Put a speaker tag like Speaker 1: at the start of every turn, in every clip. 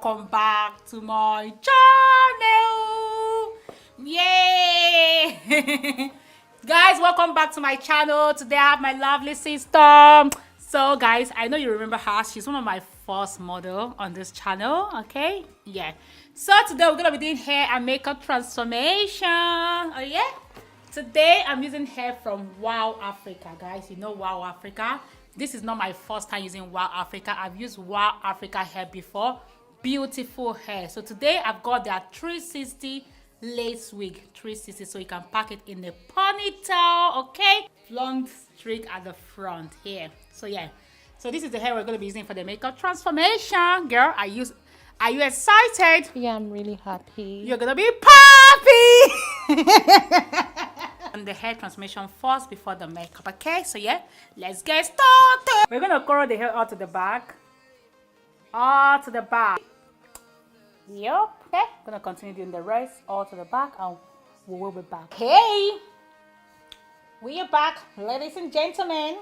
Speaker 1: welcome back to my channel. Yay! Guys, welcome back to my channel. Today I have my lovely sister. So guys, I know you remember her. She's one of my first model on this channel. Okay, yeah. So today we're gonna be doing hair and makeup transformation. Oh yeah. Today I'm using hair from Wow Africa, guys. You know Wow Africa. This is not my first time using Wow Africa. I've used Wow Africa hair before. Beautiful hair. So today I've got their 360 lace wig. 360, so you can pack it in a ponytail. Okay, long streak at the front here. So yeah, so this is the hair we're going to be using for the makeup transformation. Girl, are you excited?
Speaker 2: Yeah, I'm really happy.
Speaker 1: You're gonna be happy. And the hair transformation first before the makeup. Okay, so yeah, let's get started. We're gonna curl the hair out to the back. All to the back. Yup. Okay, gonna continue doing the rest all to the back, and we will be back. Hey, we are back, ladies and gentlemen.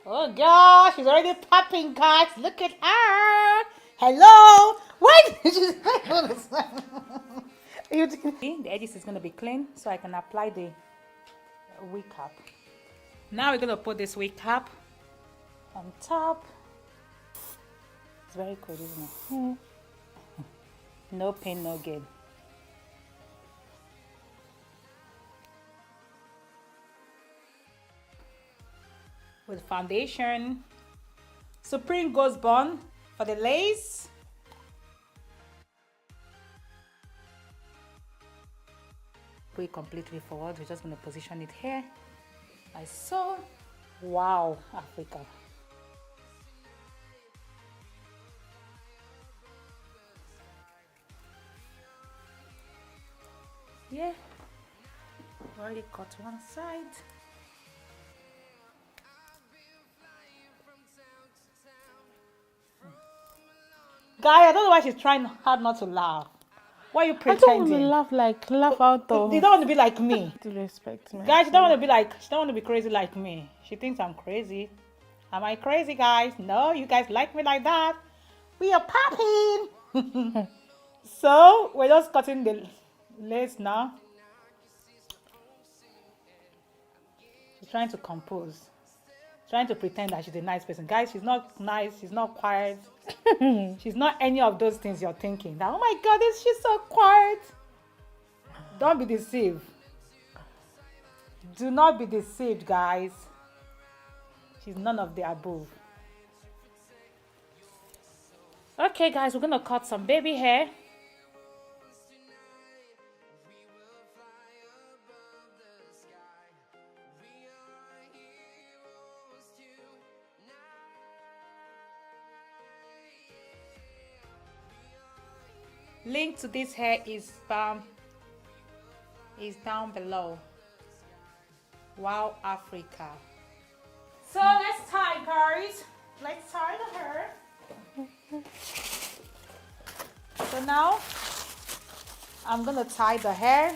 Speaker 1: Oh gosh, she's already popping, guys. Look at her. Hello. Wait. The edges is gonna be clean, so I can apply the wig cap. Now we're gonna put this wig cap on top. It's very cool, isn't it? No pain, no gain. With foundation, Supreme Ghost Bond for the lace. Put it completely forward. We're just going to position it here. I saw. Wow, Africa. Yeah, already cut one side. Guy, I don't know why she's trying hard not to laugh. Why are you pretending?
Speaker 2: I don't want to laugh out of.
Speaker 1: You don't want to be like me.
Speaker 2: To respect me.
Speaker 1: Guys, she don't want to be crazy like me. She thinks I'm crazy. Am I crazy, guys? No, you guys like me like that. We are popping. So we're just cutting the lace now. She's trying to compose, trying to pretend that she's a nice person. Guys, she's not nice, she's not quiet. She's not any of those things you're thinking. That, oh my god, she's so quiet. Don't be deceived. Do not be deceived, guys. She's none of the above. Okay guys, we're gonna cut some baby hair. Link to this hair is down below. Wow Africa. So let's tie, guys. Let's tie the hair. So now I'm gonna tie the hair.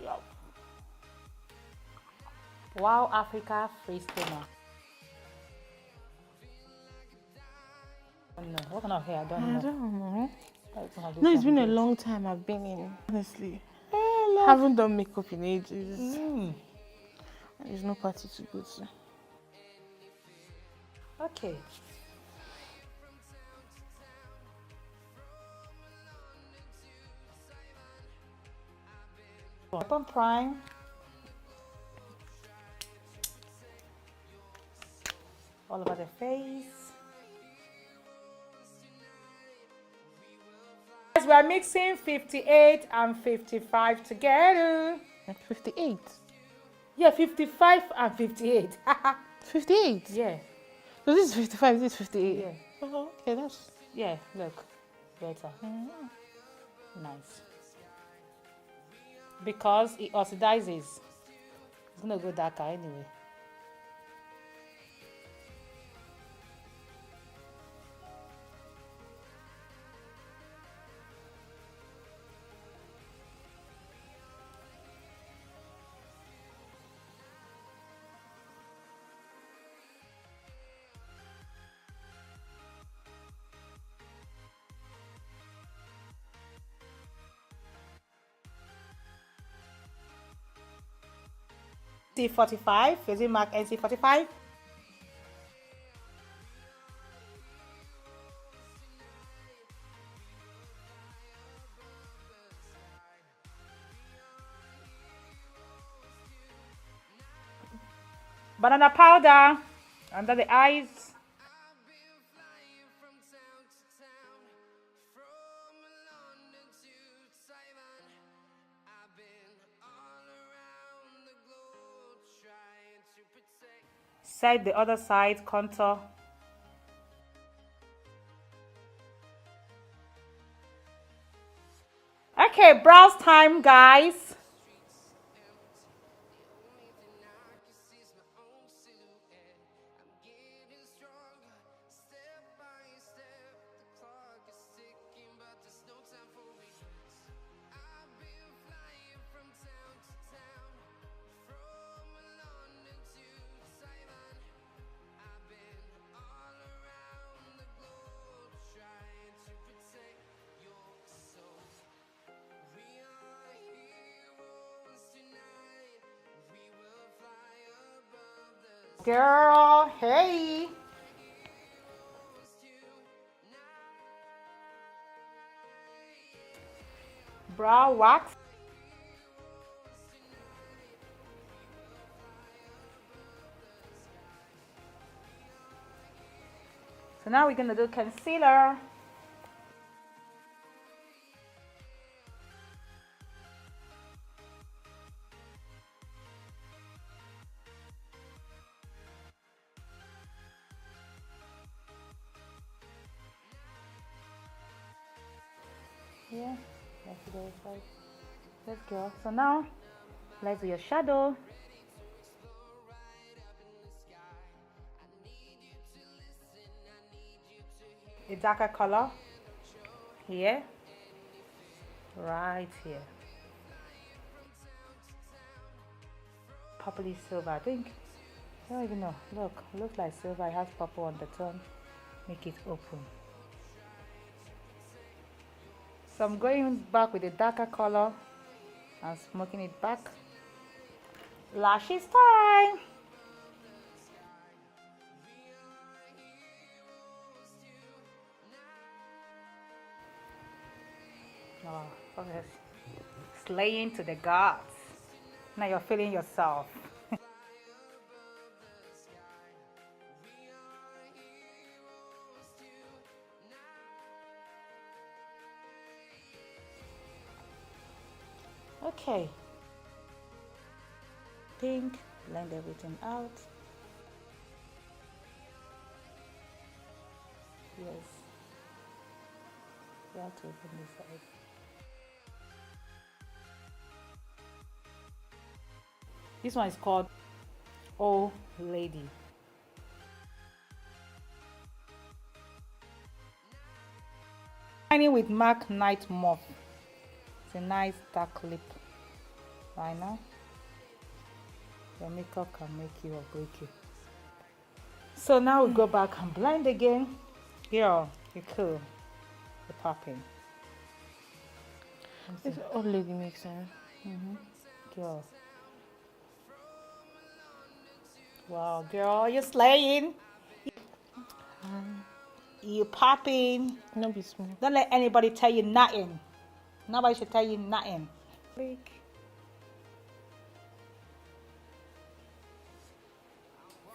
Speaker 1: Yep. Wow Africa free steamer. No, what kind of hair? I don't know.
Speaker 2: No, it's been a long time I've been in, honestly. I haven't done makeup in ages. There's no party to go to.
Speaker 1: Okay. Weapon prime. All over the face. We are mixing 58 and 55 together.
Speaker 2: 58?
Speaker 1: Yeah, 55 and 58.
Speaker 2: 58?
Speaker 1: Yeah.
Speaker 2: So this is 55, this is 58?
Speaker 1: Yeah.
Speaker 2: Oh, okay, that's...
Speaker 1: Yeah, look. Better. Nice. Because it oxidizes. It's going to go darker anyway. NC45. Is it mark NC45? Banana powder under the eyes. Set the other side, contour. Okay, brows time, guys. Girl, hey. Brow wax. So now we're gonna do concealer. Yeah, let's do it right. Let's go. So now let's do your shadow. A darker color here, right here. Purpley silver, I think. I don't even know. Look, looks like silver. It has purple on the tone. Make it open. So I'm going back with a darker color and smoking it back. Lashes time. Oh, okay. Slaying to the gods. Now you're feeling yourself. Okay. Pink, blend everything out. Yes. You have to open this side. This one is called Oh Lady. Shining with MAC Night Mauve. It's a nice dark lip liner. Your makeup can make you or break you. So now we go back and blend again. Girl, you're cool. You're popping.
Speaker 2: This old lady makes sense.
Speaker 1: Girl. Wow, girl, you're slaying. You popping.
Speaker 2: Don't be small.
Speaker 1: Don't let anybody tell you nothing. Nobody should tell you nothing.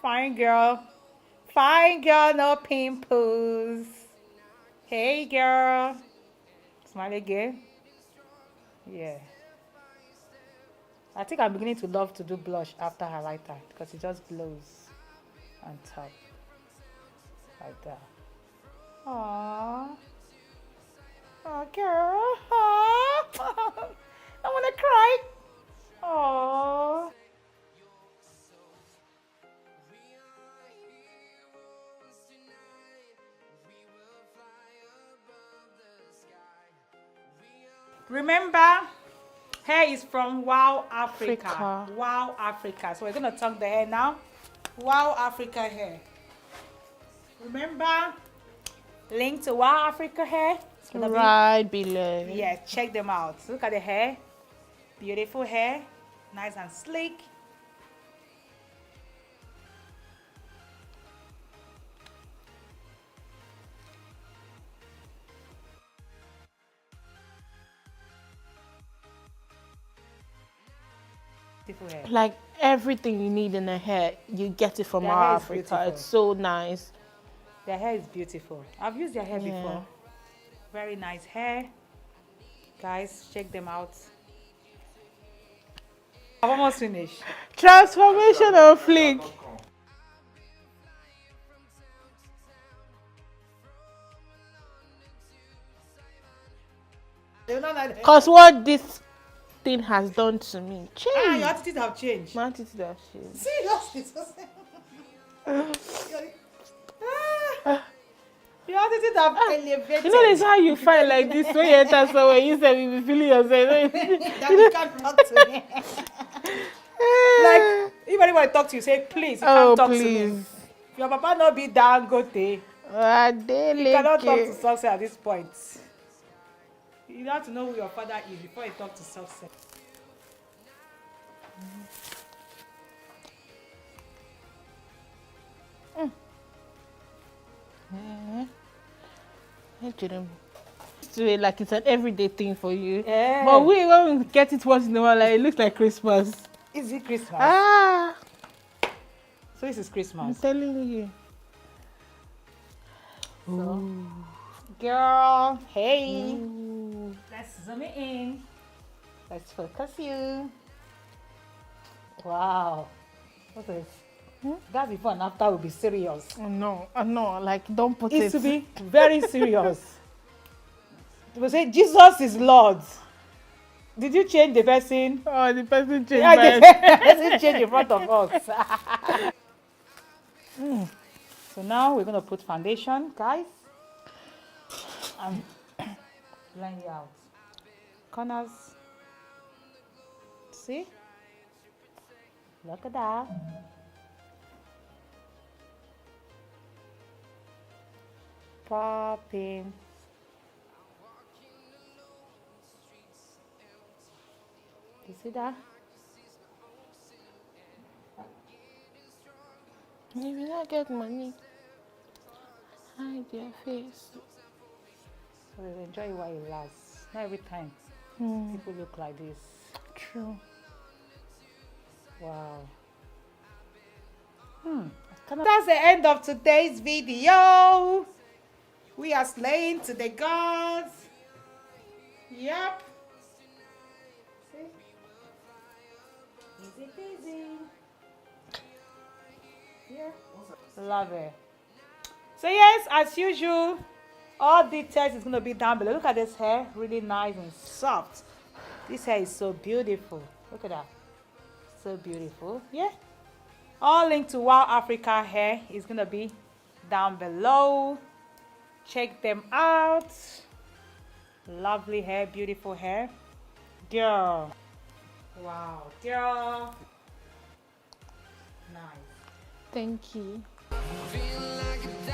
Speaker 1: Fine girl. Fine girl, no pimples. Hey girl. Smile again. Yeah. I think I'm beginning to love to do blush after highlighter because it just glows on top. Like that. Aww. Oh, girl. Aww. I want to cry. Aww. Remember, hair is from Wow Africa. Wow Africa. So we're going to tuck the hair now. Wow Africa hair. Remember, link to Wow Africa hair.
Speaker 2: Right below.
Speaker 1: Yeah, check them out. Look at the hair. Beautiful hair. Nice and sleek. beautiful hair.
Speaker 2: Like everything you need in the hair, you get it from
Speaker 1: Their hair
Speaker 2: our
Speaker 1: is
Speaker 2: Africa.
Speaker 1: beautiful.
Speaker 2: It's so nice.
Speaker 1: Their hair is beautiful. I've used their hair before. Very nice hair. Guys, check them out. I'm almost finished.
Speaker 2: Transformation of flick. Because what this thing has done to me.
Speaker 1: Your
Speaker 2: Change.
Speaker 1: attitude have changed.
Speaker 2: My attitude has changed.
Speaker 1: Seriously. Your attitude have elevated.
Speaker 2: You know, that's how you find like this when you enter somewhere. You say you be feeling yourself.
Speaker 1: That you can't talk to me. Like, if anybody talk to you, say, please, you can't talk to me. Your papa not be Dangote. You cannot talk to success at this point. You have to know who your father is before you talk to success.
Speaker 2: Like it's an everyday thing for you.
Speaker 1: Yeah.
Speaker 2: But when we get it once in a while, like, it looks like Christmas.
Speaker 1: Is it Christmas?
Speaker 2: Ah,
Speaker 1: So this is
Speaker 2: I'm
Speaker 1: Christmas.
Speaker 2: telling you.
Speaker 1: So, girl, hey.
Speaker 2: Ooh.
Speaker 1: Let's zoom it in. Let's focus you. Wow. What's this? That before and after will be serious.
Speaker 2: Oh, no, like don't put
Speaker 1: It's
Speaker 2: it.
Speaker 1: to be very serious. People say Jesus is Lord. Did you change the person?
Speaker 2: Oh, the person changed.
Speaker 1: Yeah,
Speaker 2: my-
Speaker 1: the person changed in front of us. So now we're going to put foundation, guys. And blend it out. Corners. See? Look at that. Popping. You see that?
Speaker 2: If you don't get money, hide your face.
Speaker 1: So enjoy it while it lasts. Not every time people look like this.
Speaker 2: True.
Speaker 1: Wow. That's the end of today's video. We are slaying to the gods. Yep. See? Easy peasy. Yeah. Love it. So yes, as usual, all details is going to be down below. Look at this hair. Really nice and soft. This hair is so beautiful. Look at that. So beautiful. Yeah. All link to Wow Africa hair is going to be down below. Check them out. Lovely hair, beautiful hair. Girl. Wow, girl. Nice.
Speaker 2: Thank you.
Speaker 3: Feel like a